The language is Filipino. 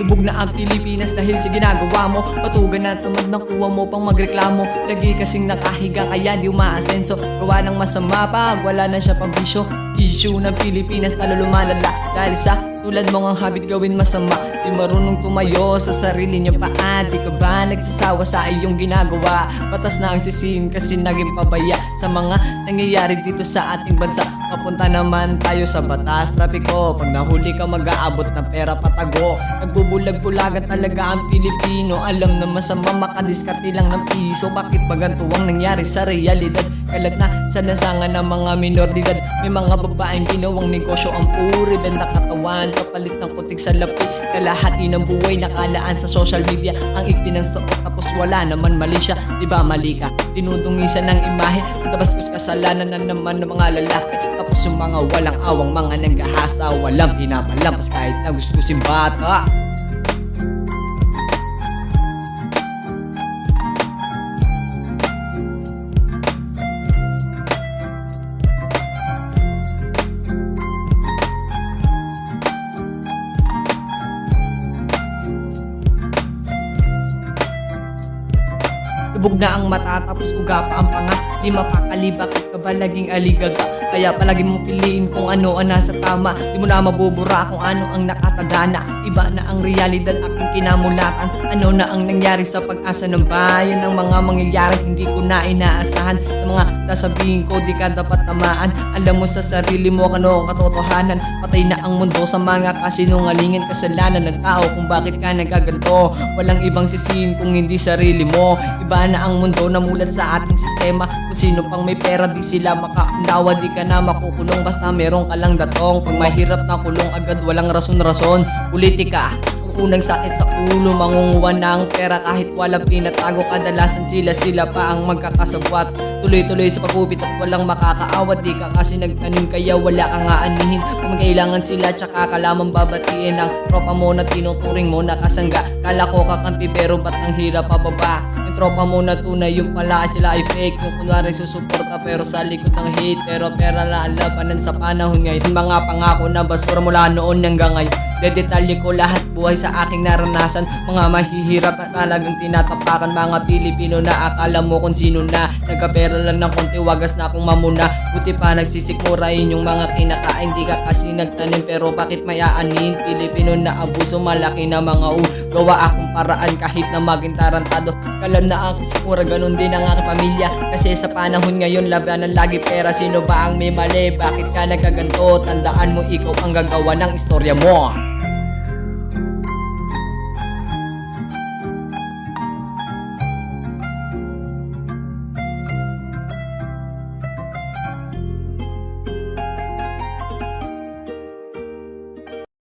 Lubog na ang Pilipinas dahil sa ginagawa mo. Patugan na tamad na kuha mo pang magreklamo. Lagi kasing nakahiga kaya di umaasenso. Gawa ng masama pag wala na siya pang bisyo. Issue ng Pilipinas lalo lumalala dahil sa tulad mo ang habit gawin masama. Di marunong tumayo sa sarili niya paa. Di ka ba nagsasawa sa iyong ginagawa? Batas na ang sisihin kasi naging pabaya sa mga nangyayari dito sa ating bansa. Papunta naman tayo sa batas, trapiko. Pag nahuli ka mag-aabot ng pera patago. Nagbubulag-bulagan talaga ang Pilipino. Alam na masama makadiskarte lang ng piso. Bakit ba ganito ang nangyari sa realidad? Kalat na sa lansangan ng mga minor de edad. May mga babaeng ginawang negosyo ang puri dan nakatawan. Kapalit ng kutik sa lapi. Kalahati ng buhay nakalaan sa social media. Ang ikti ng suot tapos wala naman mali siya. Diba mali ka? Dinudungisan ng imahe. Tabastos kasalanan na naman ng mga lalaki. Tapos yung mga walang awang mga nanggahasa. Walang pinapalampas kahit na gustusin bata. Lubog na ang mata tapos uga pa ang panga. Di mapakali bakit ka ba naging aligaga? Kaya palagi mong piliin kung ano ang nasa tama. Di mo na mabubura kung ano ang nakatagana. Iba na ang realidad aking kinamulatan. Ano na ang nangyari sa pag-asa ng bayan? Ang mga mangyayari hindi ko na inaasahan. Sa mga sasabihin ko di ka dapat tamaan. Alam mo sa sarili mo kano ang katotohanan. Patay na ang mundo sa mga kasinungalingan. Kasalanan ng tao kung bakit ka nagaganto. Walang ibang sisihin kung hindi sarili mo. Iba na ang mundo na mulat sa ating sistema. Kung sino pang may pera di sila makaundawa. Di ka na makukulong basta meron ka lang datong. Pag mahirap na kulong agad walang rason-rason. Politika ang unang sakit sa ulo. Mangunguha ng pera kahit walang pinatago. Kadalasan sila pa ang magkakasabwat. Tuloy-tuloy sa pagupit at walang makakaawat. Di ka kasi nagtanim kaya wala kang aanihin. Kung kailangan sila tsaka ka lamang babatiin. Ang tropa mo na tinuturing mo na kasangga. Kala ko kakampi pero ba't ang hirap pababa? Yung tropa mo na tunay yung pala sila ay fake. Yung kunwari susuporta pero sa likod ng hate. Pero pera na ang labanan sa panahon ngayon. Mga pangako na basura mula noon hanggang ngayon. Dedetalye ko lahat buhay sa aking naranasan. Mga mahihirap na talagang tinatapakan. Mga Pilipino na akala mo kung sino na. Nagkapera lang ng konti wagas na akong mamuna. Buti pa nagsisikmurain yung mga kinakain. Di ka kasi nagtanim pero bakit may aanin? Pilipino na abuso malaki na mga gawa akong paraan kahit na maging tarantado. Kalam na aking sikmura ganun din ang aking pamilya. Kasi sa panahon ngayon labanan lagi pera. Sino ba ang may mali? Bakit ka nagkaganto? Tandaan mo ikaw ang gagawa ng istorya mo.